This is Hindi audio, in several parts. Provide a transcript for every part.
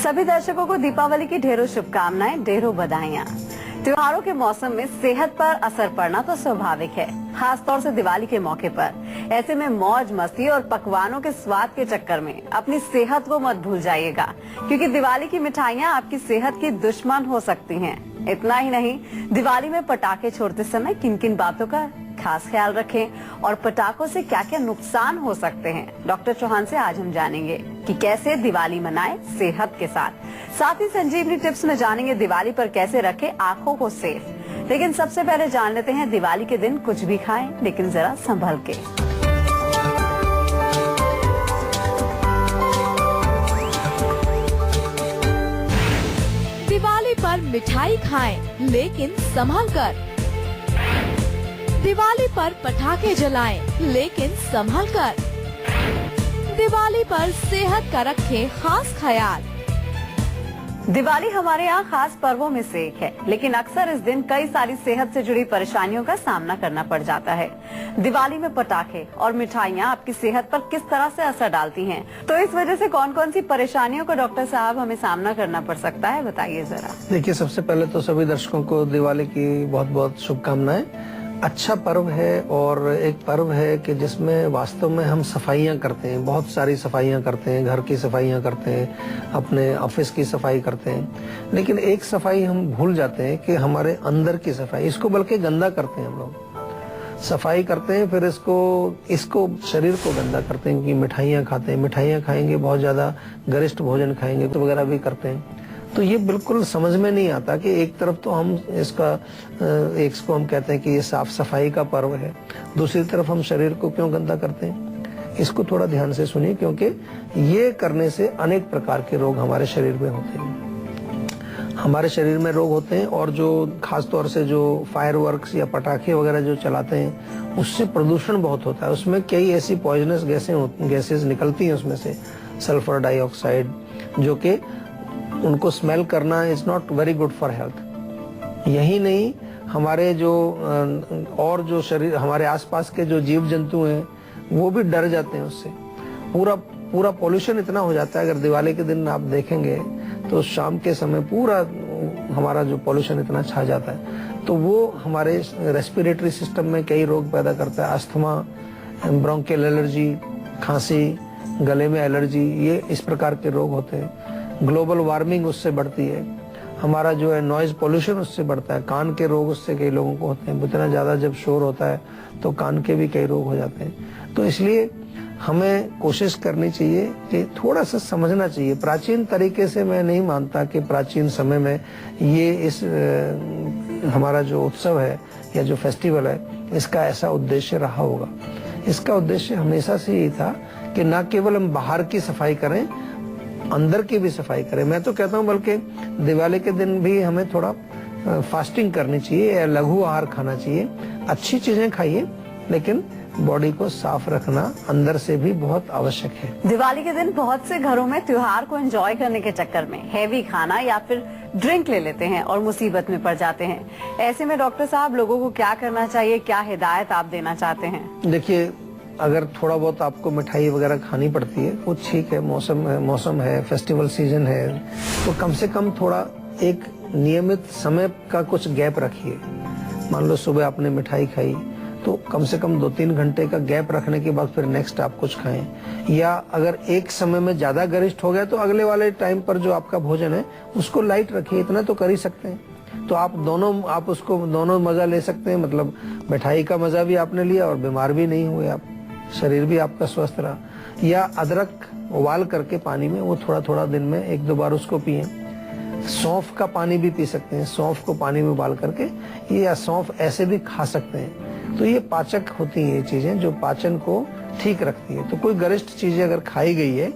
सभी दर्शकों को दीपावली की ढेरों शुभकामनाएं, ढेरों बधाइयाँ। त्योहारों के मौसम में सेहत पर असर पड़ना तो स्वाभाविक है, खास तौर से दिवाली के मौके पर। ऐसे में मौज मस्ती और पकवानों के स्वाद के चक्कर में अपनी सेहत को मत भूल जाइएगा, क्योंकि दिवाली की मिठाइयाँ आपकी सेहत की दुश्मन हो सकती हैं। इतना ही नहीं, दिवाली में पटाखे छोड़ते समय किन किन बातों का खास ख्याल रखें और पटाखों से क्या क्या नुकसान हो सकते हैं, डॉक्टर चौहान से आज हम जानेंगे कि कैसे दिवाली मनाएं सेहत के साथ ही संजीवनी टिप्स में जानेंगे दिवाली पर कैसे रखें आंखों को सेफ। लेकिन सबसे पहले जान लेते हैं दिवाली के दिन कुछ भी खाएं, लेकिन जरा संभल के। दिवाली पर मिठाई खाएं, लेकिन संभल कर। दिवाली पर पटाखे जलाएं, लेकिन संभल कर। दिवाली पर सेहत का रखें खास ख्याल। दिवाली हमारे यहाँ खास पर्वों में से एक है, लेकिन अक्सर इस दिन कई सारी सेहत से जुड़ी परेशानियों का सामना करना पड़ जाता है। दिवाली में पटाखे और मिठाइयाँ आपकी सेहत पर किस तरह से असर डालती हैं, तो इस वजह से कौन कौन सी परेशानियों का डॉक्टर साहब हमें सामना करना पड़ सकता है, बताइए जरा। देखिए, सबसे पहले तो सभी दर्शकों को दिवाली की बहुत बहुत शुभकामनाएं। अच्छा पर्व है और एक पर्व है कि जिसमें वास्तव में हम सफाइयां करते हैं, बहुत सारी सफाइयां करते हैं, घर की सफाइयां करते हैं, अपने ऑफिस की सफाई करते हैं, लेकिन एक सफाई हम भूल जाते हैं कि हमारे अंदर की सफाई, इसको बल्कि गंदा करते हैं हम लोग। सफाई करते हैं, फिर इसको शरीर को गंदा करते हैं कि मिठाइयाँ खाते हैं, मिठाइयाँ खाएंगे, बहुत ज्यादा गरिष्ठ भोजन खाएंगे तो वगैरह भी करते हैं। तो ये बिल्कुल समझ में नहीं आता कि एक तरफ तो हम इसको हम कहते हैं कि ये साफ सफाई का पर्व है, दूसरी तरफ हम शरीर को क्यों गंदा करते हैं। इसको थोड़ा ध्यान से सुनिए, क्योंकि ये करने से अनेक प्रकार के रोग हमारे शरीर में होते हैं। हमारे शरीर में रोग होते हैं, और जो खास तौर से जो फायरवर्क्स या पटाखे वगैरह जो चलाते हैं, उससे प्रदूषण बहुत होता है। उसमें कई ऐसी पॉइजनस गैसेस निकलती हैं उसमें से, सल्फर डाइऑक्साइड, जो कि उनको स्मेल करना is not very good for health. यही नहीं, हमारे जो शरीर, हमारे आसपास के जो जीव जंतु हैं वो भी डर जाते हैं उससे। पूरा पोल्यूशन इतना हो जाता है, अगर दिवाली के दिन आप देखेंगे तो शाम के समय पूरा हमारा जो पोल्यूशन इतना छा जाता है, तो वो हमारे रेस्पिरेटरी सिस्टम में कई रोग पैदा करता है। अस्थमा, ब्रोंकियल एलर्जी, खांसी, गले में एलर्जी, ये इस प्रकार के रोग होते हैं। ग्लोबल वार्मिंग उससे बढ़ती है, हमारा जो है नॉइज पोल्यूशन उससे बढ़ता है, कान के रोग उससे कई लोगों को होते हैं। इतना ज्यादा जब शोर होता है तो कान के भी कई रोग हो जाते हैं। तो इसलिए हमें कोशिश करनी चाहिए कि थोड़ा सा समझना चाहिए। प्राचीन तरीके से मैं नहीं मानता कि प्राचीन समय में हमारा जो उत्सव है या जो फेस्टिवल है, इसका ऐसा उद्देश्य रहा होगा। इसका उद्देश्य हमेशा से यही था कि न केवल हम बाहर की सफाई करें, अंदर की भी सफाई करें। मैं तो कहता हूं बल्कि दिवाली के दिन भी हमें थोड़ा फास्टिंग करनी चाहिए या लघु आहार खाना चाहिए। अच्छी चीजें खाइए, लेकिन बॉडी को साफ रखना अंदर से भी बहुत आवश्यक है। दिवाली के दिन बहुत से घरों में त्योहार को एंजॉय करने के चक्कर में हैवी खाना या फिर ड्रिंक ले लेते हैं और मुसीबत में पड़ जाते हैं। ऐसे में डॉक्टर साहब, लोगों को क्या करना चाहिए, क्या हिदायत आप देना चाहते हैं? देखिए, अगर थोड़ा बहुत आपको मिठाई वगैरह खानी पड़ती है वो ठीक है, मौसम है, फेस्टिवल सीजन है, तो कम से कम थोड़ा एक नियमित समय का कुछ गैप रखिए। मान लो सुबह आपने मिठाई खाई, तो कम से कम 2-3 घंटे का गैप रखने के बाद फिर नेक्स्ट आप कुछ खाएं। या अगर एक समय में ज्यादा गरिष्ठ हो गया तो अगले वाले टाइम पर जो आपका भोजन है उसको लाइट रखिए। इतना तो कर ही सकते हैं। तो आप दोनों मजा ले सकते हैं, मतलब मिठाई का मजा भी आपने लिया और बीमार भी नहीं हुए आप, शरीर भी आपका स्वस्थ रहा। या अदरक उबाल करके पानी में, वो थोड़ा थोड़ा दिन में 1-2 बार उसको पिए। सौंफ का पानी भी पी सकते हैं, सौंफ को पानी में उबाल करके, या सौंफ ऐसे भी खा सकते हैं। तो ये पाचक होती हैं ये चीजें, जो पाचन को ठीक रखती है। तो कोई गरिष्ठ चीजें अगर खाई गई है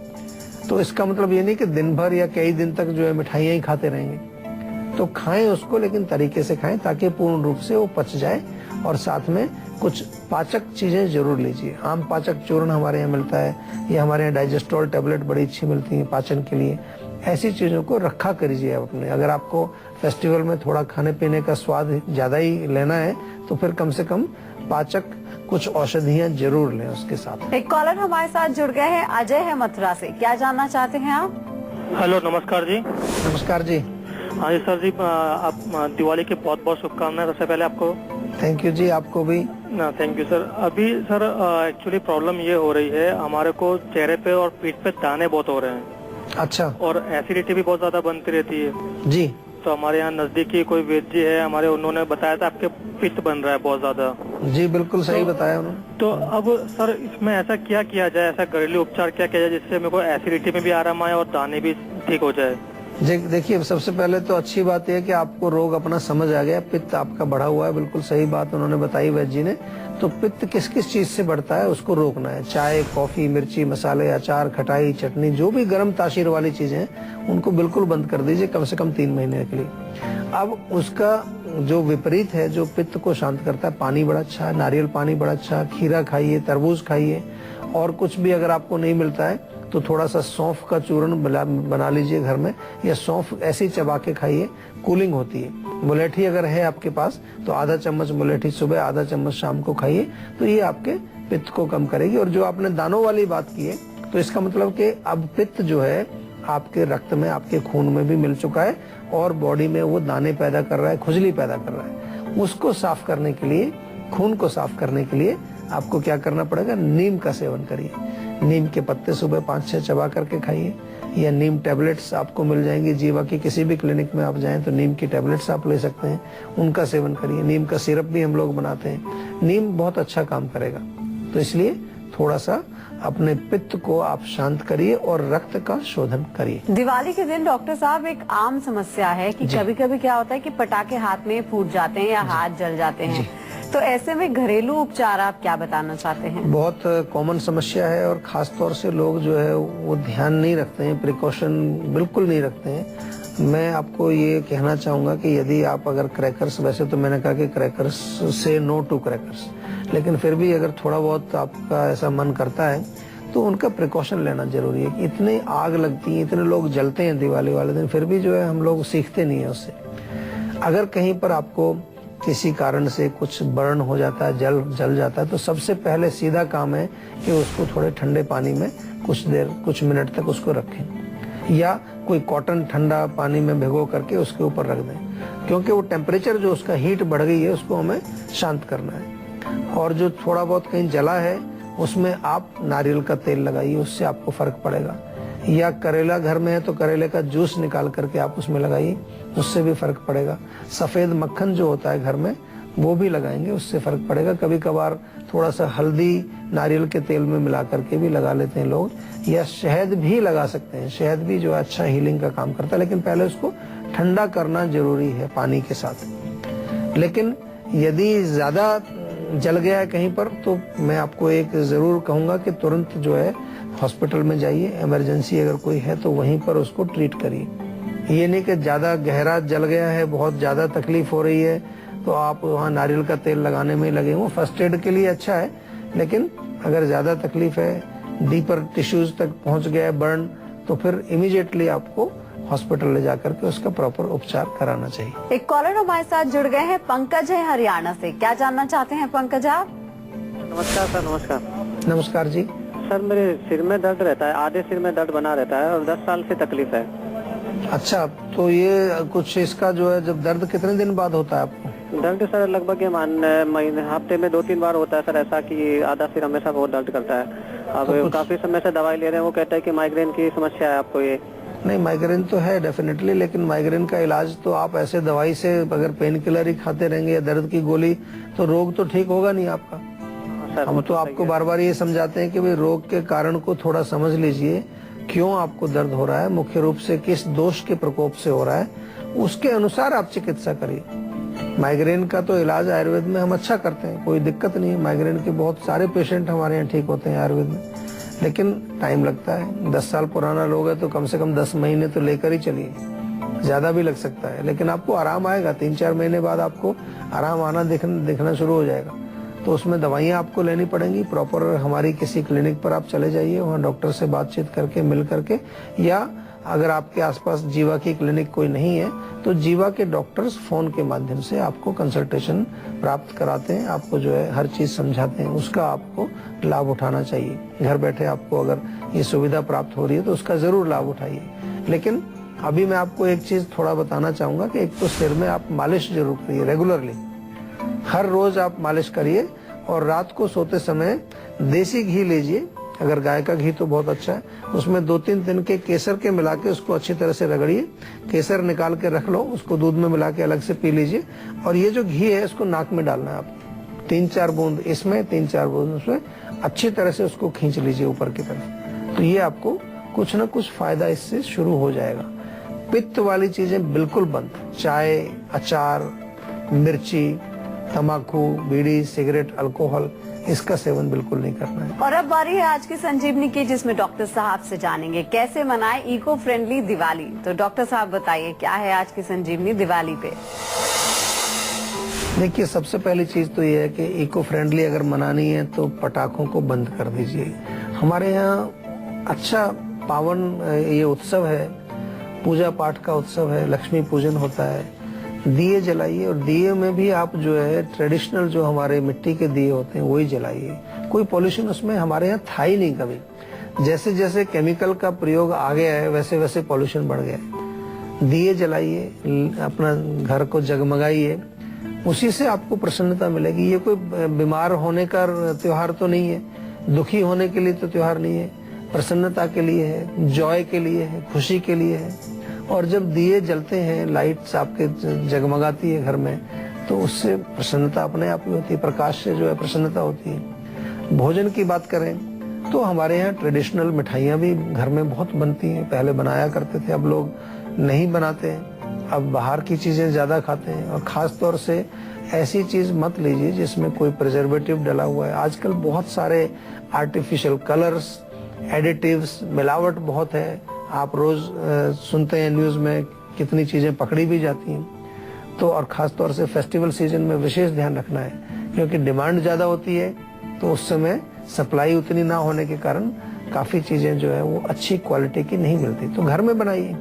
तो इसका मतलब ये नहीं कि दिन भर या कई दिन तक जो है मिठाइयाँ ही खाते रहेंगे। तो खाएं उसको, लेकिन तरीके से खाएं ताकि पूर्ण रूप से वो पच जाए। और साथ में कुछ पाचक चीजें जरूर लीजिए। आम पाचक चूर्ण हमारे यहाँ मिलता है, या हमारे यहाँ डाइजेस्टोल टेबलेट बड़ी अच्छी मिलती है पाचन के लिए। ऐसी चीजों को रखा करिए अपने। अगर आपको फेस्टिवल में थोड़ा खाने पीने का स्वाद ज्यादा ही लेना है तो फिर कम से कम पाचक कुछ औषधियाँ जरूर लें उसके साथ। एक कॉलर हमारे साथ जुड़ गए हैं, अजय है मथुरा से। क्या जानना चाहते हैं आप? हेलो, नमस्कार जी। नमस्कार जी। हाँ जी सर जी, आप दिवाली की बहुत बहुत शुभकामनाएं सबसे पहले आपको। थैंक यू जी, आपको भी। Thank you sir. अभी सर एक्चुअली प्रॉब्लम ये हो रही है, हमारे को चेहरे पे और पीठ पे दाने बहुत हो रहे हैं। अच्छा। और एसिडिटी भी बहुत ज्यादा बनती रहती है जी। तो हमारे यहाँ नजदीकी कोई वैद्य जी है हमारे, उन्होंने बताया था आपके पित्त बन रहा है बहुत ज्यादा। जी बिल्कुल सही बताया उन्होंने। तो अब सर इसमें ऐसा क्या किया जाए, ऐसा घरेलू उपचार क्या किया जाए जिससे मेरे को एसिडिटी में भी आराम आए और दाने भी ठीक हो जाए? देखिए, सबसे पहले तो अच्छी बात यह है कि आपको रोग अपना समझ आ गया, पित्त आपका बढ़ा हुआ है, बिल्कुल सही बात उन्होंने बताई वैद्य जी ने। तो पित्त किस किस चीज से बढ़ता है उसको रोकना है। चाय, कॉफी, मिर्ची, मसाले, अचार, खटाई, चटनी, जो भी गर्म तासीर वाली चीजें हैं उनको बिल्कुल बंद कर दीजिए, कम से कम 3 महीने के लिए। अब उसका जो विपरीत है, जो पित्त को शांत करता है, पानी बड़ा अच्छा है, नारियल पानी बड़ा अच्छा है, खीरा खाइए, तरबूज खाइए, और कुछ भी अगर आपको नहीं मिलता है तो थोड़ा सा सौंफ का चूर्ण बना लीजिए घर में, या सौंफ ऐसे ही चबा के खाइए, कूलिंग होती है। मुलेठी अगर है आपके पास तो आधा चम्मच मुलेठी सुबह, आधा चम्मच शाम को खाइए, तो ये आपके पित्त को कम करेगी। और जो आपने दानों वाली बात की है, तो इसका मतलब कि अब पित्त जो है आपके रक्त में, आपके खून में भी मिल चुका है और बॉडी में वो दाने पैदा कर रहा है, खुजली पैदा कर रहा है। उसको साफ करने के लिए, खून को साफ करने के लिए आपको क्या करना पड़ेगा? नीम का सेवन करिए। नीम के पत्ते सुबह 5-6 चबा करके खाइए, या नीम टैबलेट्स आपको मिल जाएंगी। जीवा की किसी भी क्लिनिक में आप जाएं तो नीम की टैबलेट्स आप ले सकते हैं, उनका सेवन करिए। नीम का सिरप भी हम लोग बनाते हैं, नीम बहुत अच्छा काम करेगा। तो इसलिए थोड़ा सा अपने पित्त को आप शांत करिए और रक्त का शोधन करिए। दिवाली के दिन डॉक्टर साहब एक आम समस्या है कि कभी कभी क्या होता है कि पटाखे हाथ में फूट जाते हैं या हाथ जल जाते हैं, तो ऐसे में घरेलू उपचार आप क्या बताना चाहते हैं? बहुत कॉमन समस्या है और खास तौर से लोग जो है वो ध्यान नहीं रखते हैं, प्रिकॉशन बिल्कुल नहीं रखते हैं। मैं आपको ये कहना चाहूंगा कि यदि आप अगर क्रैकर्स, वैसे तो मैंने कहा कि क्रैकर्स से नो टू क्रैकर्स, लेकिन फिर भी अगर थोड़ा बहुत आपका ऐसा मन करता है तो उनका प्रिकॉशन लेना जरूरी है। इतनी आग लगती है, इतने लोग जलते हैं दिवाली वाले दिन, फिर भी जो है हम लोग सीखते नहीं है उससे। अगर कहीं पर आपको किसी कारण से कुछ बर्न हो जाता है, जल जाता है, तो सबसे पहले सीधा काम है कि उसको थोड़े ठंडे पानी में कुछ देर, कुछ मिनट तक उसको रखें, या कोई कॉटन ठंडा पानी में भिगो करके उसके ऊपर रख दें, क्योंकि वो टेम्परेचर जो उसका हीट बढ़ गई है उसको हमें शांत करना है। और जो थोड़ा बहुत कहीं जला है उसमें आप नारियल का तेल लगाइए, उससे आपको फर्क पड़ेगा। या करेला घर में है तो करेले का जूस निकाल करके आप उसमें लगाइए, उससे भी फर्क पड़ेगा। सफेद मक्खन जो होता है घर में वो भी लगाएंगे, उससे फर्क पड़ेगा। कभी कभार थोड़ा सा हल्दी नारियल के तेल में मिला करके भी लगा लेते हैं लोग, या शहद भी लगा सकते हैं। शहद भी जो है अच्छा हीलिंग का काम करता है, लेकिन पहले उसको ठंडा करना जरूरी है पानी के साथ। लेकिन यदि ज्यादा जल गया है कहीं पर तो मैं आपको एक जरूर कहूंगा कि तुरंत जो है हॉस्पिटल में जाइए, इमरजेंसी अगर कोई है तो वहीं पर उसको ट्रीट करिए। ये नहीं कि ज्यादा गहरा जल गया है, बहुत ज्यादा तकलीफ हो रही है तो आप वहाँ नारियल का तेल लगाने में लगे हो। फर्स्ट एड के लिए अच्छा है, लेकिन अगर ज्यादा तकलीफ है, डीपर टिश्यूज तक पहुंच गया है बर्न, तो फिर इमीडिएटली आपको हॉस्पिटल ले जाकर के उसका प्रॉपर उपचार कराना चाहिए। एक कॉलर हमारे साथ जुड़ गए हैं, पंकज है हरियाणा से। क्या जानना चाहते हैं पंकज आप? नमस्कार सर। नमस्कार। नमस्कार जी। सर मेरे सिर में दर्द रहता है, आधे सिर में दर्द बना रहता है और 10 साल से तकलीफ है। अच्छा, तो ये कुछ इसका जो है, जब दर्द कितने दिन बाद होता है आपको? दर्द सर लगभग ये महीने हफ्ते में 2-3 बार होता है सर, ऐसा कि आधा सिर हमेशा बहुत दर्द करता है। अब तो काफी समय से दवाई ले रहे हैं, वो कहता है कि माइग्रेन की समस्या है आपको। ये नहीं, माइग्रेन तो है डेफिनेटली, लेकिन माइग्रेन का इलाज तो आप ऐसे दवाई से, अगर पेन किलर ही खाते रहेंगे या दर्द की गोली, तो रोग तो ठीक होगा नहीं आपका। हम तो आपको बार बार ये समझाते हैं कि भाई रोग के कारण को थोड़ा समझ लीजिए, क्यों आपको दर्द हो रहा है, मुख्य रूप से किस दोष के प्रकोप से हो रहा है, उसके अनुसार आप चिकित्सा करिए। माइग्रेन का तो इलाज आयुर्वेद में हम अच्छा करते हैं, कोई दिक्कत नहीं है। माइग्रेन के बहुत सारे पेशेंट हमारे यहाँ ठीक होते हैं आयुर्वेद में, लेकिन टाइम लगता है। 10 साल पुराना रोग है तो कम से कम 10 महीने तो लेकर ही चलिए, ज्यादा भी लग सकता है, लेकिन आपको आराम आएगा। 3-4 महीने बाद आपको आराम आना दिखना शुरू हो जाएगा। तो उसमें दवाइयाँ आपको लेनी पड़ेंगी। प्रॉपर हमारी किसी क्लिनिक पर आप चले जाइए, वहाँ डॉक्टर से बातचीत करके, मिल करके, या अगर आपके आसपास जीवा की क्लिनिक कोई नहीं है तो जीवा के डॉक्टर्स फोन के माध्यम से आपको कंसल्टेशन प्राप्त कराते हैं, आपको जो है हर चीज समझाते हैं। उसका आपको लाभ उठाना चाहिए। घर बैठे आपको अगर ये सुविधा प्राप्त हो रही है तो उसका जरूर लाभ उठाइए। लेकिन अभी मैं आपको एक चीज थोड़ा बताना चाहूंगा कि एक तो सिर में आप मालिश जरूर करिए रेगुलरली, हर रोज आप मालिश करिए, और रात को सोते समय देसी घी लीजिए, अगर गाय का घी तो बहुत अच्छा है, उसमें 2-3 दिन के केसर के मिला के उसको अच्छी तरह से रगड़िए, केसर निकाल के रख लो, उसको दूध में मिला के अलग से पी लीजिए, और ये जो घी है इसको नाक में डालना है आप, 3-4 बूंद इसमें 3-4 बूंद उसमें, अच्छी तरह से उसको खींच लीजिए ऊपर की तरफ, तो ये आपको कुछ न कुछ फायदा इससे शुरू हो जाएगा। पित्त वाली चीजें बिल्कुल बंद, चाय, अचार, मिर्ची, तंबाकू, बीड़ी, सिगरेट, अल्कोहल, इसका सेवन बिल्कुल नहीं करना है। और अब बारी है आज की संजीवनी की, जिसमें डॉक्टर साहब से जानेंगे कैसे मनाएं इको फ्रेंडली दिवाली। तो डॉक्टर साहब बताइए क्या है आज की संजीवनी दिवाली पे? देखिए, सबसे पहली चीज तो ये है कि इको फ्रेंडली अगर मनानी है तो पटाखों को बंद कर दीजिए। हमारे यहाँ अच्छा पावन ये उत्सव है, पूजा पाठ का उत्सव है, लक्ष्मी पूजन होता है, दिए जलाइए, और दिए में भी आप जो है ट्रेडिशनल जो हमारे मिट्टी के दिए होते हैं वही जलाइए। कोई पॉल्यूशन उसमें हमारे यहाँ था ही नहीं कभी। जैसे जैसे केमिकल का प्रयोग आ गया है वैसे वैसे पॉल्यूशन बढ़ गया है। दिए जलाइए, अपना घर को जगमगाइए, उसी से आपको प्रसन्नता मिलेगी। ये कोई बीमार होने का त्योहार तो नहीं है, दुखी होने के लिए तो त्योहार नहीं है, प्रसन्नता के लिए है, जॉय के लिए है, खुशी के लिए है। और जब दिए जलते हैं, लाइट्स आपके जगमगाती है घर में, तो उससे प्रसन्नता अपने आप ही होती है, प्रकाश से जो है प्रसन्नता होती है। भोजन की बात करें तो हमारे यहाँ ट्रेडिशनल मिठाइयाँ भी घर में बहुत बनती हैं, पहले बनाया करते थे, अब लोग नहीं बनाते हैं, अब बाहर की चीजें ज्यादा खाते हैं। और खास तौर से ऐसी चीज मत लीजिए जिसमें कोई प्रिजर्वेटिव डला हुआ है। आजकल बहुत सारे आर्टिफिशियल कलर्स, एडिटिव्स, मिलावट बहुत है। आप रोज सुनते हैं न्यूज में कितनी चीजें पकड़ी भी जाती हैं। तो और खास तौर से फेस्टिवल सीजन में विशेष ध्यान रखना है, क्योंकि डिमांड ज्यादा होती है, तो उस समय सप्लाई उतनी ना होने के कारण काफी चीजें जो है वो अच्छी क्वालिटी की नहीं मिलती। तो घर में बनाइए,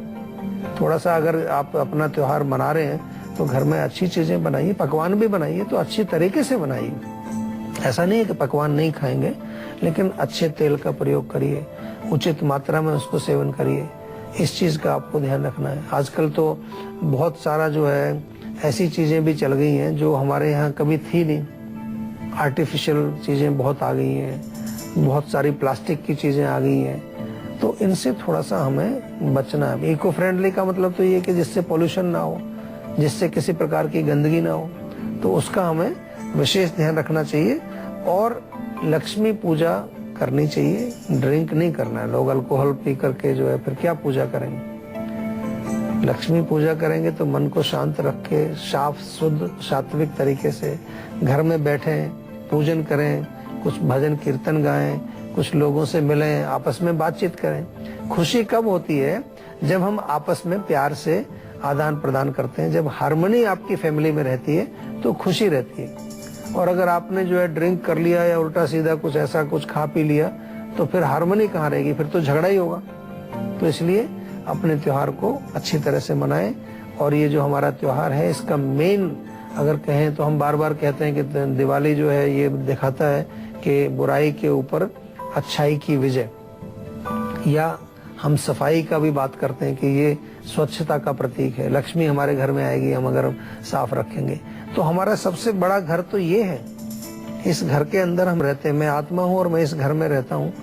थोड़ा सा अगर आप अपना त्योहार मना रहे हैं तो घर में अच्छी चीजें बनाइए, पकवान भी बनाइए तो अच्छी तरीके से बनाइए। ऐसा नहीं है कि पकवान नहीं खाएंगे, लेकिन अच्छे तेल का प्रयोग करिए, उचित मात्रा में उसको सेवन करिए, इस चीज का आपको ध्यान रखना है। आजकल तो बहुत सारा जो है ऐसी चीजें भी चल गई हैं जो हमारे यहाँ कभी थी नहीं। आर्टिफिशियल चीजें बहुत आ गई हैं, बहुत सारी प्लास्टिक की चीजें आ गई हैं, तो इनसे थोड़ा सा हमें बचना है। इको फ्रेंडली का मतलब तो ये कि जिससे पोल्यूशन ना हो, जिससे किसी प्रकार की गंदगी ना हो, तो उसका हमें विशेष ध्यान रखना चाहिए। और लक्ष्मी पूजा करनी चाहिए, ड्रिंक नहीं करना है। लोग अल्कोहल पी करके जो है फिर क्या पूजा करेंगे। लक्ष्मी पूजा करेंगे तो मन को शांत रख के, साफ शुद्ध सात्विक तरीके से घर में बैठें, पूजन करें, कुछ भजन कीर्तन गाएं, कुछ लोगों से मिलें, आपस में बातचीत करें। खुशी कब होती है? जब हम आपस में प्यार से आदान प्रदान करते हैं, जब हार्मनी आपकी फैमिली में रहती है तो खुशी रहती है। और अगर आपने जो है ड्रिंक कर लिया या उल्टा सीधा कुछ ऐसा कुछ खा पी लिया तो फिर हार्मनी कहाँ रहेगी, फिर तो झगड़ा ही होगा। तो इसलिए अपने त्योहार को अच्छी तरह से मनाएं। और ये जो हमारा त्योहार है इसका मेन अगर कहें तो हम बार बार कहते हैं कि दिवाली जो है ये दिखाता है कि बुराई के ऊपर अच्छाई की विजय, या हम सफाई का भी बात करते हैं कि ये स्वच्छता का प्रतीक है। लक्ष्मी हमारे घर में आएगी हम अगर साफ रखेंगे। तो हमारा सबसे बड़ा घर तो ये है, इस घर के अंदर हम रहते हैं। मैं आत्मा हूँ और मैं इस घर में रहता हूँ।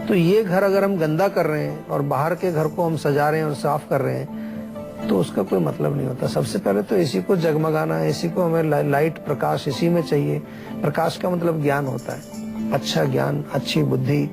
तो ये घर अगर हम गंदा कर रहे हैं और बाहर के घर को हम सजा रहे हैं और साफ कर रहे हैं तो उसका कोई मतलब नहीं होता। सबसे पहले तो इसी को जगमगाना है, इसी को हमें लाइट प्रकाश इसी में चाहिए। प्रकाश का मतलब ज्ञान होता है, अच्छा ज्ञान, अच्छी बुद्धि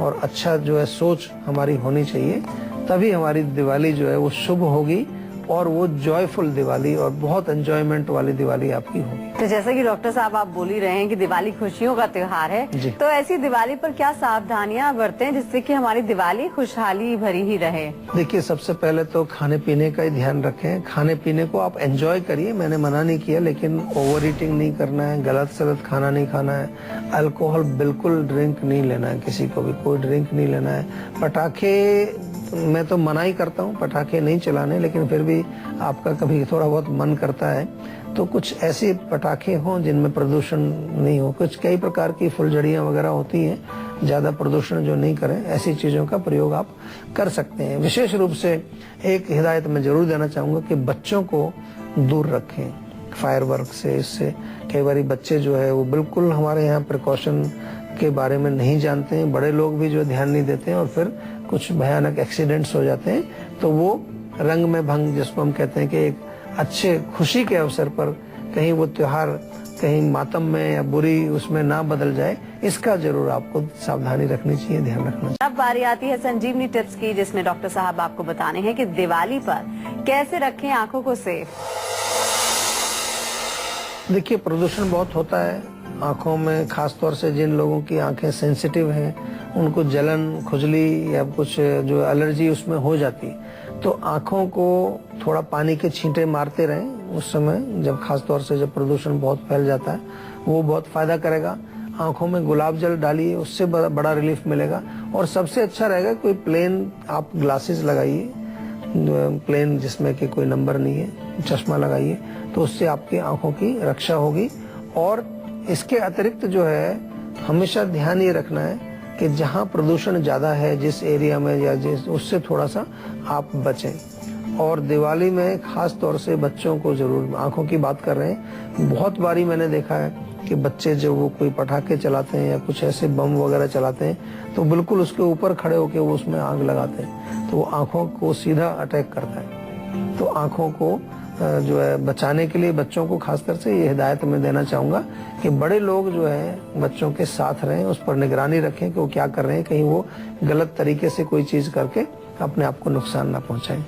और अच्छा जो है सोच हमारी होनी चाहिए। तभी हमारी दिवाली जो है वो शुभ होगी और वो जॉयफुल दिवाली और बहुत एंजॉयमेंट वाली दिवाली आपकी होगी। तो जैसा कि डॉक्टर साहब आप बोल ही रहे हैं कि दिवाली खुशियों का त्योहार है, तो ऐसी दिवाली पर क्या सावधानियां बरतें जिससे कि हमारी दिवाली खुशहाली भरी ही रहे? देखिए, सबसे पहले तो खाने पीने का ही ध्यान रखें। खाने पीने को आप एंजॉय करिए, मैंने मना नहीं किया, लेकिन ओवर ईटिंग नहीं करना है, गलत सलत खाना नहीं खाना है। अल्कोहल बिल्कुल ड्रिंक नहीं लेना है, किसी को भी कोई ड्रिंक नहीं लेना है। पटाखे मैं तो मना ही करता हूँ, पटाखे नहीं चलाने, लेकिन फिर भी भी आपका कभी थोड़ा बहुत मन करता है तो कुछ ऐसे पटाखे हों जिनमें प्रदूषण नहीं हो। कुछ कई प्रकार की फुलझड़ियाँ वगैरह होती हैं, ज़्यादा प्रदूषण जो नहीं करें, ऐसी चीज़ों का प्रयोग आप कर सकते हैं। विशेष रूप से एक हिदायत मैं जरूर देना चाहूँगा कि बच्चों को दूर रखें फायरवर्क से। इससे कई बार बच्चे जो है वो बिल्कुल हमारे यहाँ प्रिकॉशन के बारे में नहीं जानते हैं, बड़े लोग भी जो ध्यान नहीं देते हैं और फिर कुछ भयानक एक्सीडेंट्स हो जाते हैं। तो वो रंग में भंग जिसको हम कहते हैं कि एक अच्छे खुशी के अवसर पर कहीं वो त्योहार कहीं मातम में या बुरी उसमें ना बदल जाए, इसका जरूर आपको सावधानी रखनी चाहिए, ध्यान रखना चाहिए। अब बारी आती है संजीवनी टिप्स की, जिसमें डॉक्टर साहब आपको बताने हैं कि दिवाली पर कैसे रखें आंखों को सेफ। देखिए, प्रदूषण बहुत होता है आंखों में, खास तौर से जिन लोगों की आंखें सेंसिटिव हैं उनको जलन, खुजली या कुछ जो एलर्जी उसमें हो जाती, तो आंखों को थोड़ा पानी के छींटे मारते रहें उस समय, जब खास तौर से जब प्रदूषण बहुत फैल जाता है, वो बहुत फायदा करेगा। आंखों में गुलाब जल डालिए, उससे बड़ा रिलीफ मिलेगा। और सबसे अच्छा रहेगा कोई प्लेन आप ग्लासेस लगाइए, प्लेन जिसमें कि कोई नंबर नहीं है, चश्मा लगाइए, तो उससे आपकी आंखों की रक्षा होगी। और इसके अतिरिक्त जो है हमेशा ध्यान ये रखना है कि जहाँ प्रदूषण ज्यादा है जिस एरिया में या उससे थोड़ा सा आप बचें। और दिवाली में खास तौर से बच्चों को जरूर, आंखों की बात कर रहे हैं, बहुत बारी मैंने देखा है कि बच्चे जब वो कोई पटाखे चलाते हैं या कुछ ऐसे बम वगैरह चलाते हैं तो बिल्कुल उसके ऊपर खड़े होकर वो उसमें आग लगाते हैं, तो वो आंखों को सीधा अटैक करता है। तो आंखों को जो है बचाने के लिए बच्चों को खासकर से ये हिदायत मैं देना चाहूंगा कि बड़े लोग जो है बच्चों के साथ रहें, उस पर निगरानी रखें कि वो क्या कर रहे हैं, कहीं वो गलत तरीके से कोई चीज करके अपने आप को नुकसान ना पहुंचाएं।